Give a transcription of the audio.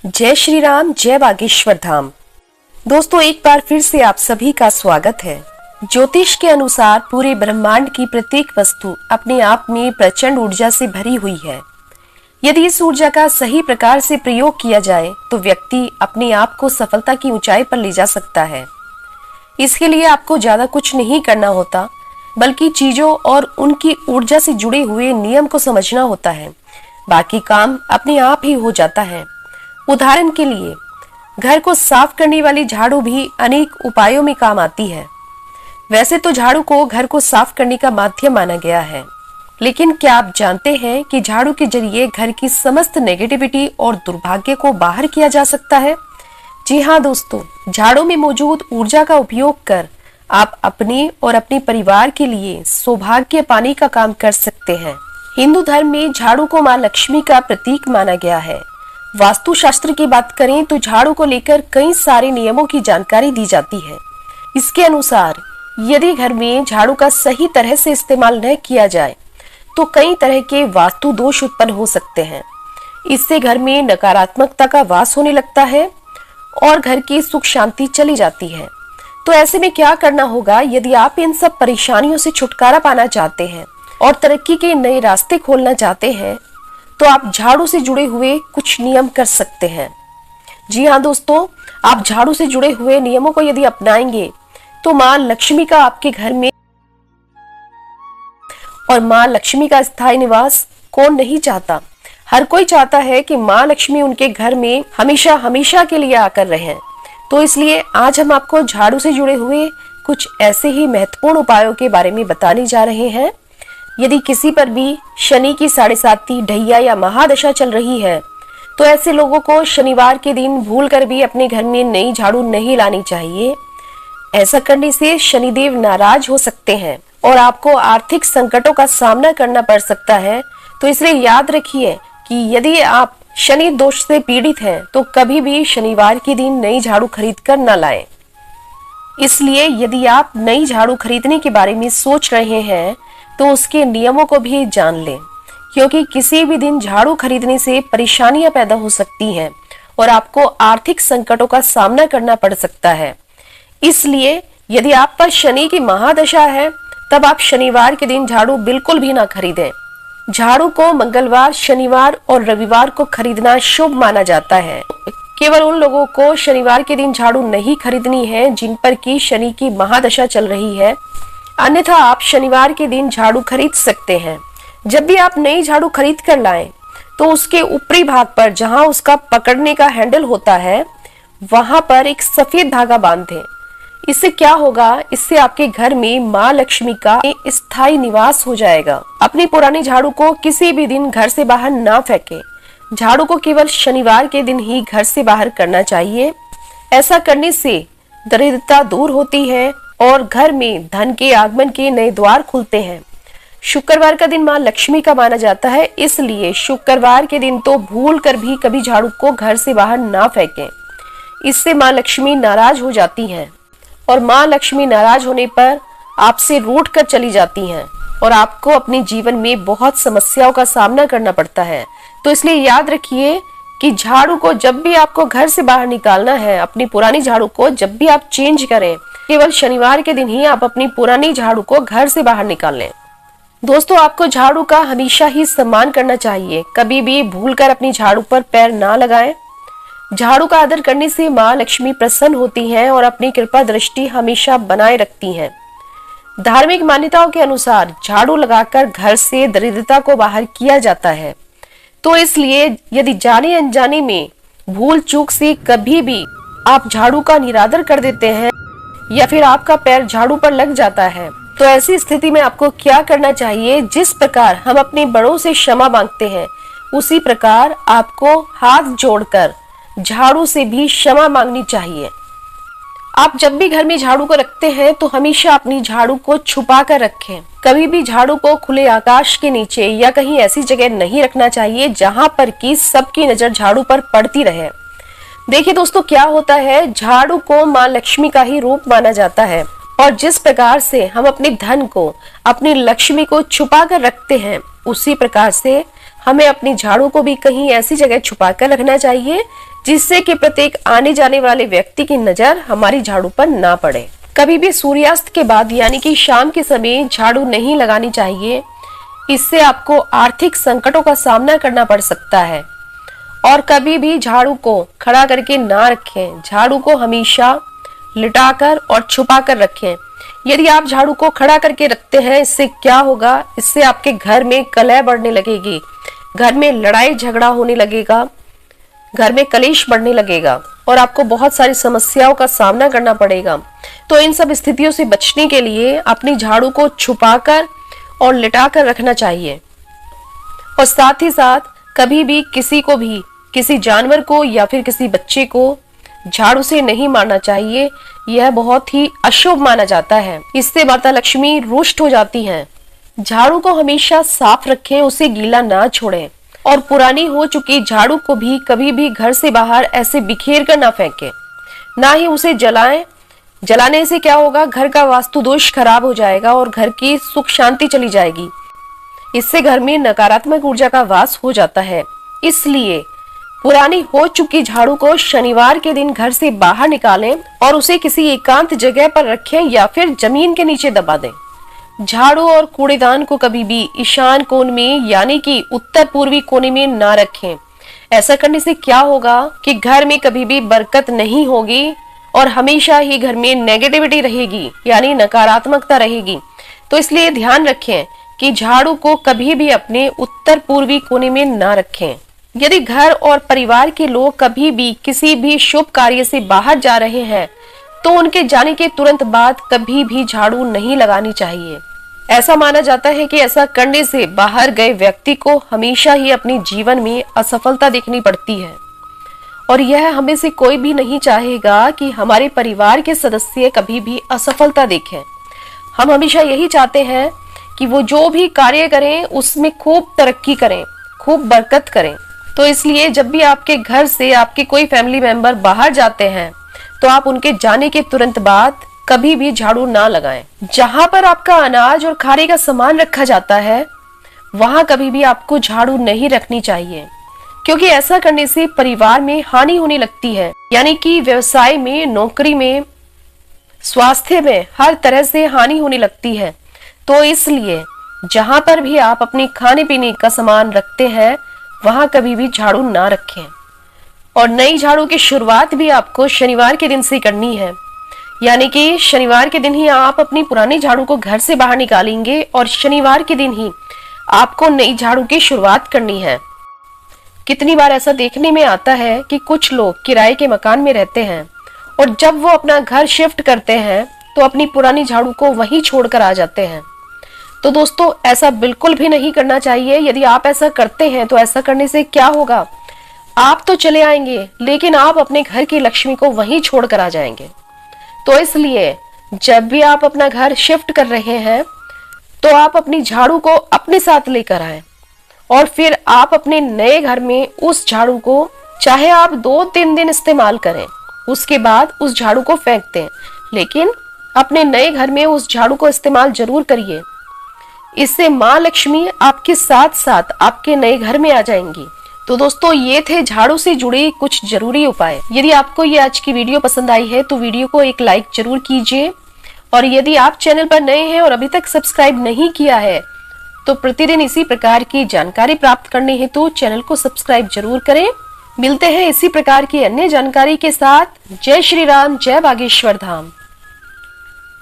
जय श्री राम, जय बागेश्वर धाम। दोस्तों, एक बार फिर से आप सभी का स्वागत है। ज्योतिष के अनुसार पूरे ब्रह्मांड की प्रत्येक वस्तु अपने आप में प्रचंड ऊर्जा से भरी हुई है। यदि इस ऊर्जा का सही प्रकार से प्रयोग किया जाए तो व्यक्ति अपने आप को सफलता की ऊंचाई पर ले जा सकता है। इसके लिए आपको ज्यादा कुछ नहीं करना होता, बल्कि चीजों और उनकी ऊर्जा से जुड़े हुए नियम को समझना होता है। बाकी काम अपने आप ही हो जाता है। उदाहरण के लिए, घर को साफ करने वाली झाड़ू भी अनेक उपायों में काम आती है। वैसे तो झाड़ू को घर को साफ करने का माध्यम माना गया है, लेकिन क्या आप जानते हैं कि झाड़ू के जरिए घर की समस्त नेगेटिविटी और दुर्भाग्य को बाहर किया जा सकता है? जी हाँ दोस्तों, झाड़ू में मौजूद ऊर्जा का उपयोग कर आप अपने और अपने परिवार के लिए सौभाग्य पाने का काम कर सकते हैं। हिंदू धर्म में झाड़ू को मां लक्ष्मी का प्रतीक माना गया है। वास्तु शास्त्र की बात करें तो झाड़ू को लेकर कई सारे नियमों की जानकारी दी जाती है। इसके अनुसार यदि घर में झाड़ू का सही तरह से इस्तेमाल न किया जाए तो कई तरह के वास्तु दोष उत्पन्न हो सकते हैं। इससे घर में नकारात्मकता का वास होने लगता है और घर की सुख शांति चली जाती है। तो ऐसे में क्या करना होगा? यदि आप इन सब परेशानियों से छुटकारा पाना चाहते हैं और तरक्की के नए रास्ते खोलना चाहते हैं तो आप झाड़ू से जुड़े हुए कुछ नियम कर सकते हैं। जी हाँ दोस्तों, आप झाड़ू से जुड़े हुए नियमों को यदि अपनाएंगे तो मां लक्ष्मी का आपके घर में, और मां लक्ष्मी का स्थायी निवास कौन नहीं चाहता? हर कोई चाहता है कि मां लक्ष्मी उनके घर में हमेशा हमेशा के लिए आकर रहें। तो इसलिए आज हम आपको झाड़ू से जुड़े हुए कुछ ऐसे ही महत्वपूर्ण उपायों के बारे में बताने जा रहे हैं। यदि किसी पर भी शनि की 7.5 ढैया या महादशा चल रही है तो ऐसे लोगों को शनिवार के दिन भूलकर भी अपने घर में नई झाड़ू नहीं लानी चाहिए। ऐसा करने से शनिदेव नाराज हो सकते हैं और आपको आर्थिक संकटों का सामना करना पड़ सकता है। तो इसलिए याद रखिए कि यदि आप शनि दोष से पीड़ित हैं तो कभी भी शनिवार के दिन नई झाड़ू खरीद कर न लाएं। इसलिए यदि आप नई झाड़ू खरीदने के बारे में सोच रहे हैं तो उसके नियमों को भी जान लें, क्योंकि किसी भी दिन झाड़ू खरीदने से परेशानियां पैदा हो सकती हैं और आपको आर्थिक संकटों का सामना करना पड़ सकता है। इसलिए यदि आप पर शनि की महादशा है तब आप शनिवार के दिन झाड़ू बिल्कुल भी ना खरीदें। झाड़ू को मंगलवार, शनिवार और रविवार को खरीदना शुभ माना जाता है। केवल उन लोगों को शनिवार के दिन झाड़ू नहीं खरीदनी है जिन पर की शनि की महादशा चल रही है, अन्यथा आप शनिवार के दिन झाड़ू खरीद सकते हैं। जब भी आप नई झाड़ू खरीद कर लाएं तो उसके ऊपरी भाग पर जहां उसका पकड़ने का हैंडल होता है वहां पर एक सफेद धागा बांध दें। इससे क्या होगा? इससे आपके घर में मां लक्ष्मी का स्थायी निवास हो जाएगा। अपनी पुरानी झाड़ू को किसी भी दिन घर से बाहर ना फेंकें। झाड़ू को केवल शनिवार के दिन ही घर से बाहर करना चाहिए। ऐसा करने से दरिद्रता दूर होती है और घर में धन के आगमन के नए द्वार खुलते हैं। शुक्रवार का दिन मां लक्ष्मी का माना जाता है, इसलिए शुक्रवार के दिन तो भूल कर भी कभी झाड़ू को घर से बाहर ना फेंकें। इससे मां लक्ष्मी नाराज हो जाती हैं और मां लक्ष्मी नाराज होने पर आपसे रूठ कर चली जाती हैं और आपको अपने जीवन में बहुत समस्याओं का सामना करना पड़ता है। तो इसलिए याद रखिए कि झाड़ू को जब भी आपको घर से बाहर निकालना है, अपनी पुरानी झाड़ू को जब भी आप चेंज करें, केवल शनिवार के दिन ही आप अपनी पुरानी झाड़ू को घर से बाहर निकाल लें। दोस्तों, आपको झाड़ू का हमेशा ही सम्मान करना चाहिए। कभी भी भूलकर अपनी झाड़ू पर पैर ना लगाएं। झाड़ू का आदर करने से मां लक्ष्मी प्रसन्न होती हैं और अपनी कृपा दृष्टि हमेशा बनाए रखती हैं। धार्मिक मान्यताओं के अनुसार झाड़ू लगाकर घर से दरिद्रता को बाहर किया जाता है। तो इसलिए यदि जाने अनजाने में भूल चूक से कभी भी आप झाड़ू का निरादर कर देते हैं या फिर आपका पैर झाड़ू पर लग जाता है तो ऐसी स्थिति में आपको क्या करना चाहिए? जिस प्रकार हम अपने बड़ों से क्षमा मांगते हैं उसी प्रकार आपको हाथ जोड़कर झाड़ू से भी क्षमा मांगनी चाहिए। आप जब भी घर में झाड़ू को रखते हैं तो हमेशा अपनी झाड़ू को छुपा कर रखें। कभी भी झाड़ू को खुले आकाश के नीचे या कहीं ऐसी जगह नहीं रखना चाहिए जहां पर कि सबकी नजर झाड़ू पर पड़ती रहे। देखिए दोस्तों, क्या होता है, झाड़ू को मां लक्ष्मी का ही रूप माना जाता है और जिस प्रकार से हम अपने धन को, अपनी लक्ष्मी को छुपा कर रखते हैं, उसी प्रकार से हमें अपनी झाड़ू को भी कहीं ऐसी जगह छुपा कर रखना चाहिए जिससे कि प्रत्येक आने जाने वाले व्यक्ति की नजर हमारी झाड़ू पर ना पड़े। कभी भी सूर्यास्त के बाद यानी कि शाम के समय झाड़ू नहीं लगानी चाहिए। इससे आपको आर्थिक संकटों का सामना करना पड़ सकता है। और कभी भी झाड़ू को खड़ा करके ना रखें। झाड़ू को हमेशा लिटाकर और छुपाकर रखें। यदि आप झाड़ू को खड़ा करके रखते हैं, इससे क्या होगा, इससे आपके घर में कलह बढ़ने लगेगी, घर में लड़ाई झगड़ा होने लगेगा, घर में कलेश बढ़ने लगेगा और आपको बहुत सारी समस्याओं का सामना करना पड़ेगा। तो इन सब स्थितियों से बचने के लिए अपनी झाड़ू को छुपाकर और लिटाकर रखना चाहिए। और साथ ही साथ कभी भी किसी को भी, किसी जानवर को या फिर किसी बच्चे को झाड़ू से नहीं मारना चाहिए। यह बहुत ही अशुभ माना जाता है। इससे माता लक्ष्मी रुष्ट हो जाती हैं। झाड़ू को हमेशा साफ रखें, उसे गीला ना छोड़ें। और पुरानी हो चुकी झाड़ू को भी कभी भी घर से बाहर ऐसे बिखेर कर ना फेंकें, ना ही उसे जलाएं। जलाने से क्या होगा, घर का वास्तु दोष खराब हो जाएगा और घर की सुख शांति चली जाएगी। इससे घर में नकारात्मक ऊर्जा का वास हो जाता है। इसलिए पुरानी हो चुकी झाड़ू को शनिवार के दिन घर से बाहर निकालें और उसे किसी एकांत जगह पर रखें या फिर जमीन के नीचे दबा दें। झाड़ू और कूड़ेदान को कभी भी ईशान कोण में यानी कि उत्तर पूर्वी कोने में ना रखें। ऐसा करने से क्या होगा कि घर में कभी भी बरकत नहीं होगी और हमेशा ही घर में नेगेटिविटी रहेगी यानी नकारात्मकता रहेगी। तो इसलिए ध्यान रखें कि झाड़ू को कभी भी अपने उत्तर पूर्वी कोने में ना रखें। यदि घर और परिवार के लोग कभी भी किसी भी शुभ कार्य से बाहर जा रहे हैं तो उनके जाने के तुरंत बाद कभी भी झाड़ू नहीं लगानी चाहिए। ऐसा माना जाता है कि ऐसा करने से बाहर गए व्यक्ति को हमेशा ही अपने जीवन में असफलता देखनी पड़ती है। और यह हमें से कोई भी नहीं चाहेगा कि हमारे परिवार के सदस्य कभी भी असफलता देखें। हम हमेशा यही चाहते हैं कि वो जो भी कार्य करें उसमें खूब तरक्की करें, खूब बरकत करें। तो इसलिए जब भी आपके घर से आपके कोई फैमिली मेंबर बाहर जाते हैं तो आप उनके जाने के तुरंत बाद कभी भी झाड़ू ना लगाएं। जहां पर आपका अनाज और खाने का सामान रखा जाता है वहां कभी भी आपको झाड़ू नहीं रखनी चाहिए, क्योंकि ऐसा करने से परिवार में हानि होने लगती है। यानी कि व्यवसाय में, नौकरी में, स्वास्थ्य में हर तरह से हानि होने लगती है। तो इसलिए जहां पर भी आप अपने खाने पीने का सामान रखते हैं वहां कभी भी झाड़ू ना रखें। और नई झाड़ू की शुरुआत भी आपको शनिवार के दिन से करनी है। यानी कि शनिवार के दिन ही आप अपनी पुरानी झाड़ू को घर से बाहर निकालेंगे और शनिवार के दिन ही आपको नई झाड़ू की शुरुआत करनी है। कितनी बार ऐसा देखने में आता है कि कुछ लोग किराए के मकान में रहते हैं और जब वो अपना घर शिफ्ट करते हैं तो अपनी पुरानी झाड़ू को वहीं छोड़कर आ जाते हैं। तो दोस्तों ऐसा बिल्कुल भी नहीं करना चाहिए। यदि आप ऐसा करते हैं तो ऐसा करने से क्या होगा, आप तो चले आएंगे लेकिन आप अपने घर की लक्ष्मी को वहीं छोड़कर आ जाएंगे। तो इसलिए जब भी आप अपना घर शिफ्ट कर रहे हैं तो आप अपनी झाड़ू को अपने साथ लेकर आए और फिर आप अपने नए घर में उस झाड़ू को चाहे आप 2-3 दिन इस्तेमाल करें, उसके बाद उस झाड़ू को फेंक दें, लेकिन अपने नए घर में उस झाड़ू को इस्तेमाल जरूर करिए। इससे माँ लक्ष्मी आपके साथ साथ आपके नए घर में आ जाएंगी। तो दोस्तों ये थे झाड़ू से जुड़े कुछ जरूरी उपाय। यदि आपको ये आज की वीडियो पसंद आई है तो वीडियो को एक लाइक जरूर कीजिए। और यदि आप चैनल पर नए हैं और अभी तक सब्सक्राइब नहीं किया है तो प्रतिदिन इसी प्रकार की जानकारी प्राप्त करने हेतु चैनल को सब्सक्राइब जरूर करें। मिलते हैं इसी प्रकार की अन्य जानकारी के साथ। जय श्री राम, जय बागेश्वर धाम।